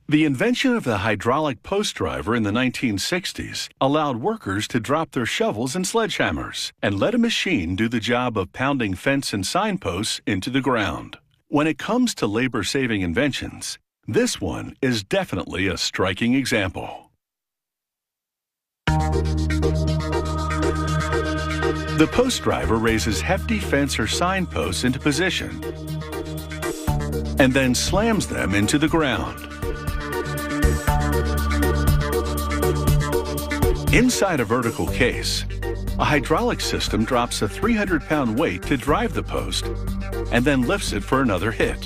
The invention of the hydraulic post driver in the 1960s allowed workers to drop their shovels and sledgehammers and let a machine do the job of pounding fence and signposts into the ground. When it comes to labor-saving inventions, this one is definitely a striking example. The post driver raises hefty fence or signposts into position and then slams them into the ground. Inside a vertical case, a hydraulic system drops a 300-pound weight to drive the post and then lifts it for another hit.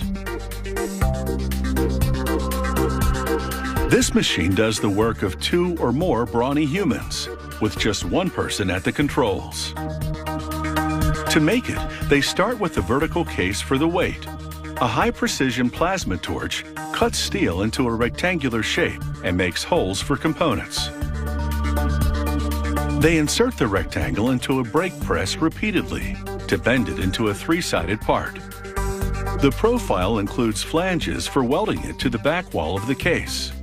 This machine does the work of 2 or more brawny humans, with just one person at the controls. To make it, they start with the vertical case for the weight. A high-precision plasma torch cuts steel into a rectangular shape and makes holes for components. They insert the rectangle into a brake press repeatedly to bend it into a 3-sided part. The profile includes flanges for welding it to the back wall of the case.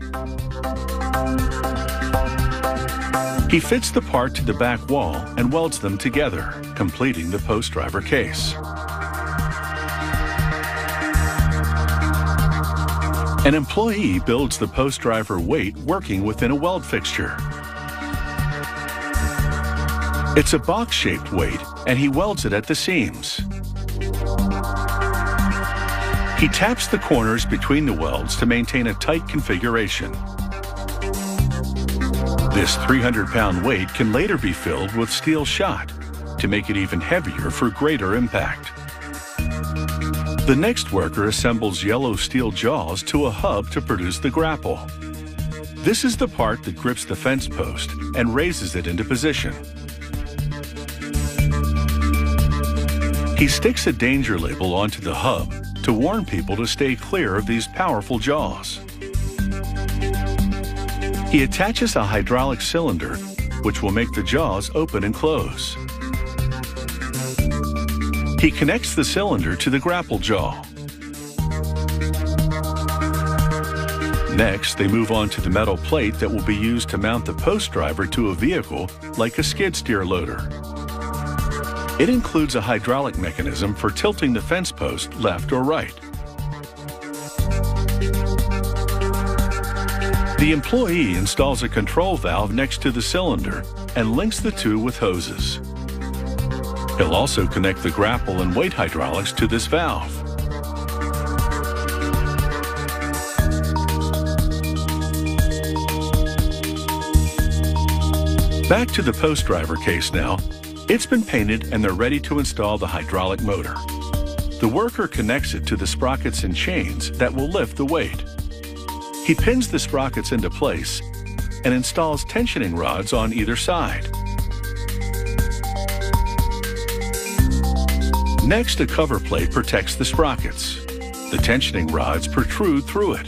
He fits the part to the back wall and welds them together, completing the post driver case. An employee builds the post driver weight working within a weld fixture. It's a box-shaped weight, and he welds it at the seams. He taps the corners between the welds to maintain a tight configuration. This 300-pound weight can later be filled with steel shot to make it even heavier for greater impact. The next worker assembles yellow steel jaws to a hub to produce the grapple. This is the part that grips the fence post and raises it into position. He sticks a danger label onto the hub to warn people to stay clear of these powerful jaws. He attaches a hydraulic cylinder, which will make the jaws open and close. He connects the cylinder to the grapple jaw. Next, they move on to the metal plate that will be used to mount the post driver to a vehicle like a skid steer loader. It includes a hydraulic mechanism for tilting the fence post left or right. The employee installs a control valve next to the cylinder and links the two with hoses. He'll also connect the grapple and weight hydraulics to this valve. Back to the post driver case now. It's been painted and they're ready to install the hydraulic motor. The worker connects it to the sprockets and chains that will lift the weight. He pins the sprockets into place and installs tensioning rods on either side. Next, a cover plate protects the sprockets. The tensioning rods protrude through it.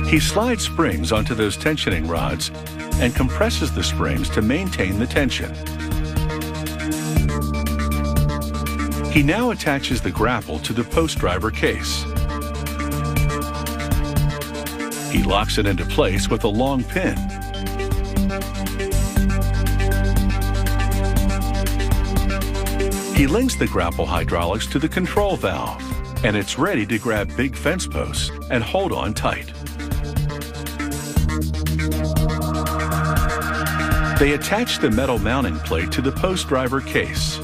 He slides springs onto those tensioning rods and compresses the springs to maintain the tension. He now attaches the grapple to the post driver case. He locks it into place with a long pin. He links the grapple hydraulics to the control valve, and it's ready to grab big fence posts and hold on tight. They attach the metal mounting plate to the post driver case.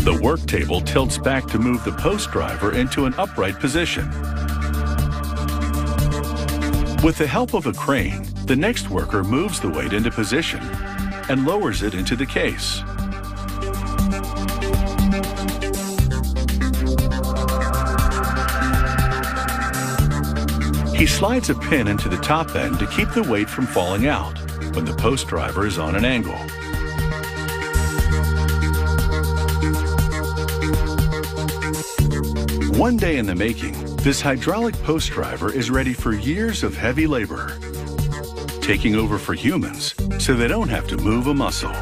The work table tilts back to move the post driver into an upright position. With the help of a crane, the next worker moves the weight into position and lowers it into the case. He slides a pin into the top end to keep the weight from falling out when the post driver is on an angle. One day in the making, this hydraulic post driver is ready for years of heavy labor, taking over for humans so they don't have to move a muscle.